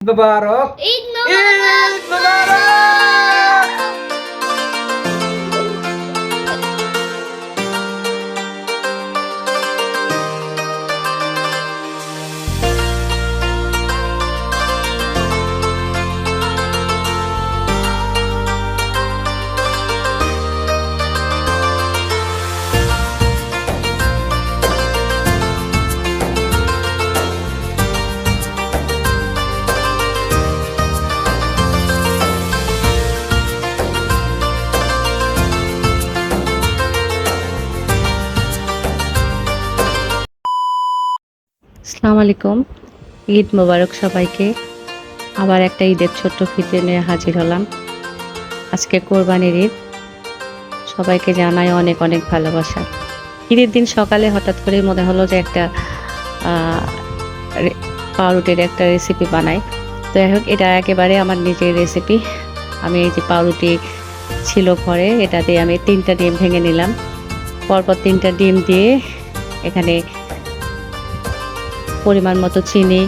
मुबारक ईद ईद मुबारक। मुबारक। আসসালামু আলাইকুম। ঈদ মোবারক সবাইকে। আবার একটা ঈদের ছোট্ট ভিডিও নিয়ে হাজির হলাম। আজকে কোরবানির ঈদ। সবাইকে জানাই অনেক অনেক ভালোবাসা। ঈদের দিন সকালে হঠাৎ করে মনে হলো যে একটা পাউরুটির একটা রেসিপি বানাই। তো যাই হোক, এটা একেবারে আমার নিজের রেসিপি। আমি এই যে পাউরুটি ছিল ঘরে, এটা দিয়ে আমি 3টা ডিম ভেঙে নিলাম। পরপর 3টা ডিম দিয়ে এখানে পরিমাণ মতো চিনি,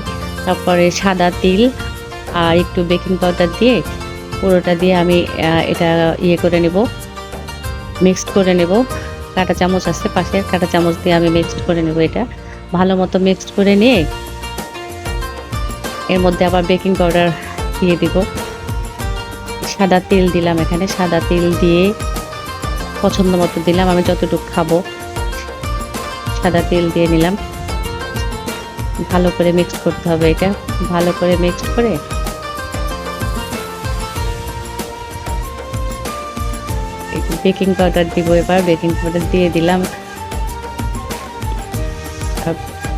তারপরে সাদা তিল আর একটু বেকিং পাউডার দিয়ে পুরোটা দিয়ে আমি এটা করে নেব, মিক্সড করে নেব। কাঁটা চামচ আছে পাশে, কাঁটা চামচ দিয়ে আমি মিক্সড করে নেব। এটা ভালো মতো মিক্সড করে নিয়ে এর মধ্যে আবার বেকিং পাউডার দিয়ে দিব। সাদা তিল দিলাম, এখানে সাদা তিল দিয়ে পছন্দ মতো দিলাম, আমি যতটুকু খাবো সাদা তিল দিয়ে নিলাম। ভালো করে মিক্সড করতে হবে। এটা ভালো করে মিক্সড করে বেকিং পাউডার দিব। এবার বেকিং পাউডার দিয়ে দিলাম,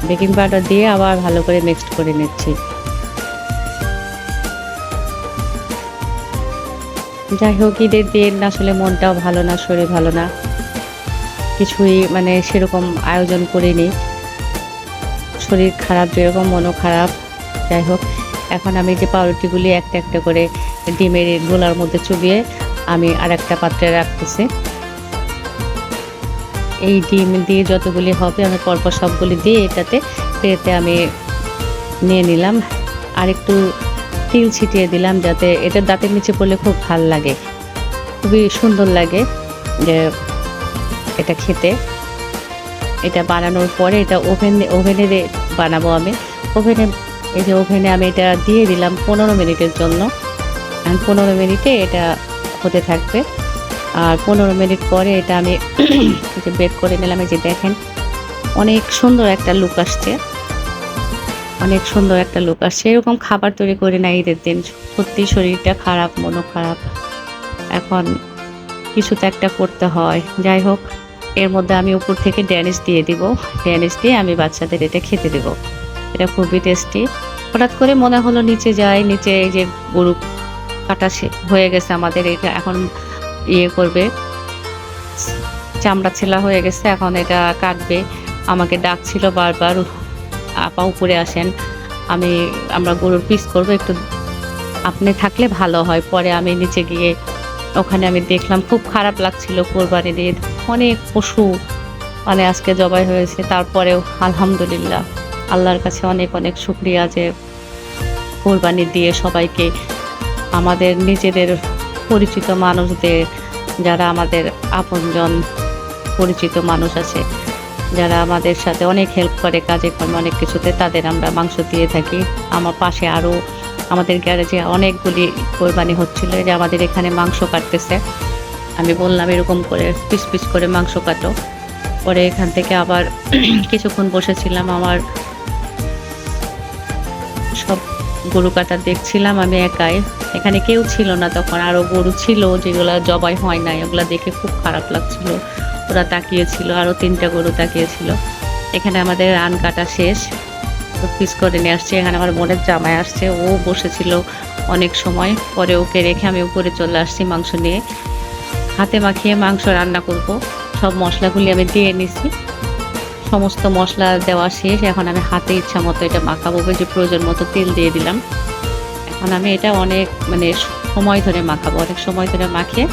বেকিং পাউডার দিয়ে আবার ভালো করে মিক্সড করে নিচ্ছি। যাই হোক, ঈদের দিন আসলে মনটাও ভালো না, শরীর ভালো না, কিছুই মানে সেরকম আয়োজন করিনি। শরীর খারাপ যেরকম, মনও খারাপ। যাই হোক, এখন আমি যে পাউরুটিগুলি একটা একটা করে ডিমের গোলার মধ্যে চুবিয়ে আমি আর একটা পাত্রে রাখতেছি। এই ডিম দিয়ে যতগুলি হবে আমি পরপর সবগুলি দিয়ে এটাতে আমি নিয়ে নিলাম। আর একটু তিল ছিটিয়ে দিলাম, যাতে এটা দাঁতের নিচে পড়লে খুব ভাল লাগে, খুবই সুন্দর লাগে যে এটা খেতে। এটা বানানোর পরে এটা ওভেনে বানাবো আমি। ওভেনে আমি এটা দিয়ে দিলাম 15 মিনিটের জন্য। 15 মিনিটে এটা হতে থাকবে। আর 15 মিনিট পরে এটা আমি বেক করে নিলাম। এই যে দেখেন, অনেক সুন্দর একটা লুক আসছে, অনেক সুন্দর একটা লুক আসছে। এরকম খাবার তৈরি করি না ঈদের দিন। সত্যি শরীরটা খারাপ, মনও খারাপ। এখন কিছু তো একটা করতে হয়। যাই হোক, এর মধ্যে আমি উপর থেকে ড্যানিশ দিয়ে দিব। ড্যানিশ দিয়ে আমি বাচ্চাদের এটা খেতে দেব। এটা খুবই টেস্টি। হঠাৎ করে মনে হলো নিচে যাই, নিচে এই যে গরু কাটা হয়ে গেছে আমাদের। এটা এখন করবে, চামড়া ছেলা হয়ে গেছে, এখন এটা কাটবে। আমাকে ডাকছিল বারবার, আপা উপরে আসেন, আমরা গরুর পিস করবো, একটু আপনি থাকলে ভালো হয়। পরে আমি নিচে গিয়ে ওখানে আমি দেখলাম, খুব খারাপ লাগছিল। কোরবানির ঈদ, অনেক পশু মানে আজকে জবাই হয়েছে। তারপরেও আলহামদুলিল্লাহ, আল্লাহর কাছে অনেক অনেক শুকরিয়া যে কোরবানি দিয়ে সবাইকে, আমাদের নিজেদের পরিচিত মানুষদের, যারা আমাদের আপনজন পরিচিত মানুষ আছে, যারা আমাদের সাথে অনেক হেল্প করে কাজে কর্মে অনেক কিছুতে, তাদের আমরা মাংস দিয়ে থাকি। আমার পাশে আরও আমাদের গ্যারেজে অনেকগুলি কোরবানি হচ্ছিল, যে আমাদের এখানে মাংস কাটতেছে। আমি বললাম এরকম করে পিস পিস করে মাংস কাটো। পরে এখান থেকে আবার কিছুক্ষণ বসেছিলাম, আমার সব গরু কাটা দেখছিলাম আমি একাই। এখানে কেউ ছিল না তখন, আরও গরু ছিল যেগুলো জবাই হয় নাই, ওগুলা দেখে খুব খারাপ লাগছিল। ওরা তাকিয়েছিল, আরও 3টা গরু তাকিয়েছিল। এখানে আমাদের রান কাটা শেষ, পিস করে নিয়ে আসছে। এখানে আমার বোনের জামাই আসছে, ও বসেছিল অনেক সময়। পরে ওকে রেখে আমি উপরে চলে আসছি মাংস নিয়ে। হাতে মাখিয়ে মাংস রান্না করব। সব মশলাগুলি আমি দিয়ে নিছি, সমস্ত মশলা দেওয়া শেষ। এখন আমি হাতে ইচ্ছা মতো এটা মাখাবো, যে প্রয়োজন মতো তেল দিয়ে দিলাম। এখন আমি এটা অনেক মানে সময় ধরে মাখাবো, অনেক সময় ধরে মাখিয়ে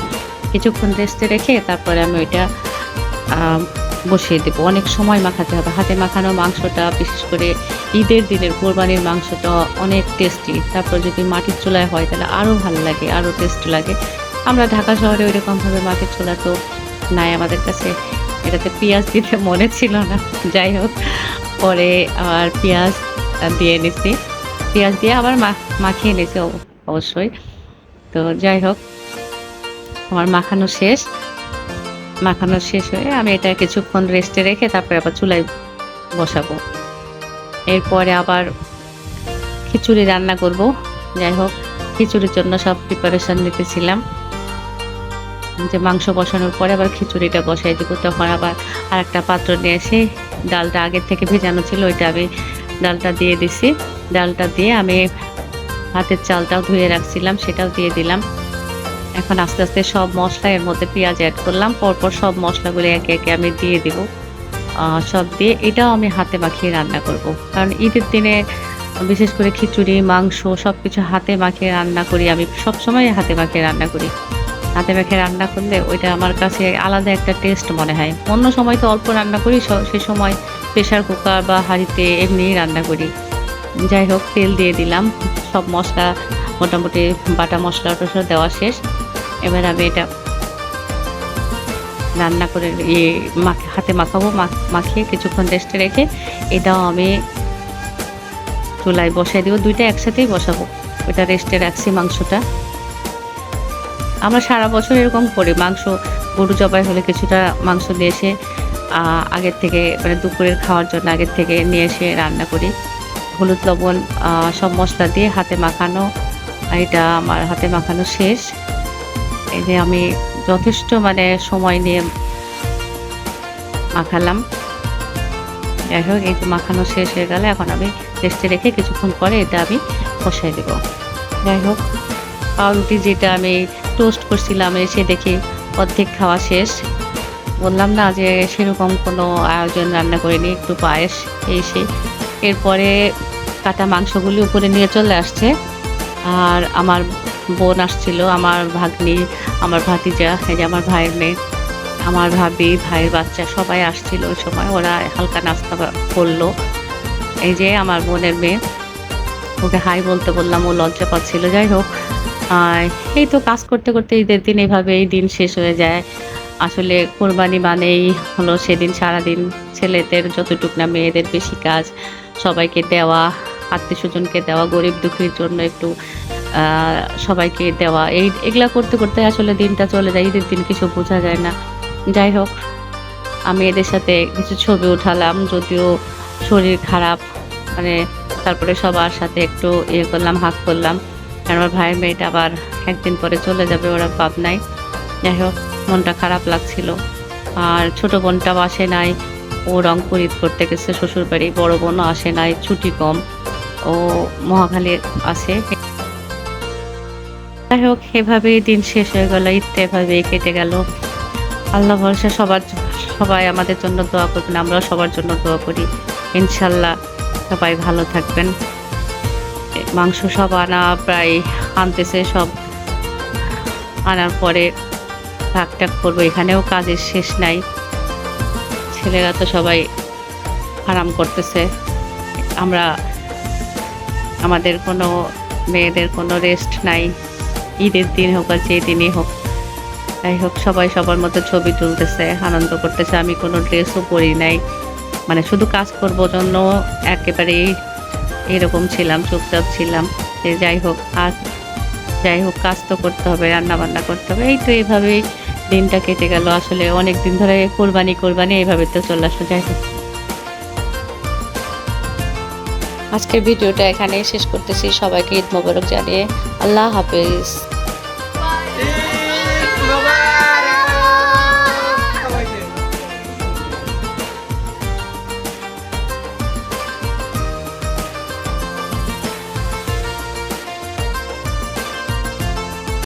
কিছুক্ষণ রেস্টে রেখে তারপরে আমি ওইটা বসিয়ে দেবো। অনেক সময় মাখাতে হবে। হাতে মাখানো মাংসটা বিশেষ করে ঈদের দিনের কোরবানির মাংসটা অনেক টেস্টি। তারপর যদি মাটির চুলায় হয় তাহলে আরও ভালো লাগে, আরও টেস্ট লাগে। আমরা ঢাকা শহরে ওইরকমভাবে মাটির চুলা তো নাই আমাদের কাছে। এটাতে পেঁয়াজ দিতে মনে ছিল না। যাই হোক, পরে আবার পেঁয়াজ দিয়ে নিছি। পেঁয়াজ দিয়ে আবার মাখিয়ে নিছি অবশ্যই। তো যাই হোক, আমার মাখানো শেষ। মাখানো শেষ হয়ে আমি এটা কিছুক্ষণ রেস্টে রেখে তারপরে আবার চুলায় বসাবো। এরপরে আবার খিচুড়ি রান্না করব। যাই হোক, খিচুড়ির জন্য সব প্রিপারেশন নিতেছিলাম। যে মাংস বসানোর পরে আবার খিচুড়িটা বসাই দিব। তখন আবার আরেকটা পাত্র নিয়ে এসে ডালটা আগের থেকে ভেজানো ছিল, ওইটা আমি ডালটা দিয়ে দিছি। ডালটা দিয়ে আমি ভাতের চালটাও ধুয়ে রাখছিলাম, সেটাও দিয়ে দিলাম। এখন আস্তে আস্তে সব মশলা এর মধ্যে পেঁয়াজ অ্যাড করলাম। পরপর সব মশলাগুলো একে একে আমি দিয়ে দিব। সব দিয়ে এটাও আমি হাতে মাখিয়ে রান্না করব। কারণ ঈদের দিনে বিশেষ করে খিচুড়ি, মাংস সবকিছু হাতে মাখিয়ে রান্না করি। আমি সবসময় হাতে মাখিয়ে রান্না করি। হাতে মাখিয়ে রান্না করলে ওইটা আমার কাছে আলাদা একটা টেস্ট মনে হয়। অন্য সময় তো অল্প রান্না করি, সে সময় প্রেসার কুকার বা হাঁড়িতে এমনিই রান্না করি। যাই হোক, তেল দিয়ে দিলাম। সব মশলা মোটামুটি বাটা মশলা টশলা দেওয়া শেষ। এবার আমি এটা রান্না করে হাতে মাখাবো। মাখিয়ে কিছুক্ষণ রেস্টে রেখে এটাও আমি চুলায় বসাই দেবো। দুইটা একসাথেই বসাবো। ওইটা রেস্টে রাখছি মাংসটা। আমরা সারা বছর এরকম করি। মাংস গরু জবাই হলে কিছুটা মাংস নিয়ে এসে আগের থেকে মানে দুপুরের খাওয়ার জন্য আগের থেকে নিয়ে এসে রান্না করি। হলুদ লবণ সব মশলা দিয়ে হাতে মাখানো। এটা আমার হাতে মাখানো শেষ। এই যে আমি যথেষ্ট মানে সময় নিয়ে মাখালাম। যাই হোক, এই যে মাখানো শেষ হয়ে গেলে এখন আমি রেস্টে রেখে কিছুক্ষণ পরে এটা আমি বসাই দেব। যাই হোক, পাউরুটি যেটা আমি টোস্ট করছিলাম এসে দেখি অর্ধেক খাওয়া শেষ। বললাম না যে সেরকম কোনো আয়োজন রান্না করিনি, একটু পায়েস এই সেই। এরপরে কাটা মাংসগুলি উপরে নিয়ে চলে আসছে। আর আমার বোন আসছিল, আমার ভাগ্নি, আমার ভাতিজা, এই যে আমার ভাইয়ের মেয়ে, আমার ভাবি, ভাইয়ের বাচ্চা সবাই আসছিল ওই সময়। ওরা হালকা নাস্তা করলো। এই যে আমার বোনের মেয়ে, ওকে হাই বলতে বললাম, ও লজ্জা পাচ্ছিল। যাই হোক, এই তো কাজ করতে করতে ঈদের দিন এইভাবে এই দিন শেষ হয়ে যায়। আসলে কোরবানি মানেই হলো সেদিন সারাদিন ছেলেদের যতটুক না মেয়েদের বেশি কাজ, সবাইকে দেওয়া, আত্মীয় স্বজনকে দেওয়া, গরিব দুঃখীর জন্য একটু সবাইকে দেওয়া। এগুলা করতে করতে আসলে দিনটা চলে যায়। ঈদের দিন কিছু বোঝা যায় না। যাই হোক, আমি এদের সাথে কিছু ছবি উঠালাম, যদিও শরীর খারাপ, মানে তারপরে সবার সাথে একটু করলাম, হাত করলাম। আর আমার ভাইয়ের মেয়েটা আবার একদিন পরে চলে যাবে, ওরা পাবনায়। যাই হোক, মনটা খারাপ লাগছিল। আর ছোট বোনটাও আসে নাই, ও রংপুর ঈদ করতে গেছে শ্বশুর বাড়ি। বড় বোনও আসে নাই, ছুটি কম, ও মহাখালী আছে। যাই হোক, এভাবেই দিন শেষ হয়ে গেল। ঈদটা এভাবেই কেটে গেল। আল্লাহ ভরসা, সবাই আমাদের জন্য দোয়া করবেন, আমরাও সবার জন্য দোয়া করি। ইনশাল্লাহ সবাই ভালো থাকবেন। মাংস সব প্রায় আনতেছে, সব আনার পরে টাক করবো। এখানেও কাজের শেষ নাই। ছেলেরা তো সবাই আরাম করতেছে। আমাদের কোনো মেয়েদের কোনো রেস্ট নাই। ঈদের দিন হোক আর যে দিনই হোক, যাই হোক, সবাই সবার মতো ছবি তুলতেছে, আনন্দ করতেছে। আমি কোনো ড্রেসও পরি নাই, মানে শুধু কাজ করবো জন্য একেবারেই এরকম ছিলাম, চুপচাপ ছিলাম। যাই হোক, কাজ তো করতে হবে, রান্না বান্না করতে হবে। এই তো এইভাবেই দিনটা কেটে গেল। আসলে অনেক দিন ধরে কোরবানি এইভাবে তো চলে আসলো। যাই হোক, আজকের ভিডিওটা এখানেই শেষ করতেছি। সবাইকে ঈদ মোবারক জানিয়ে আল্লাহ হাফেজ।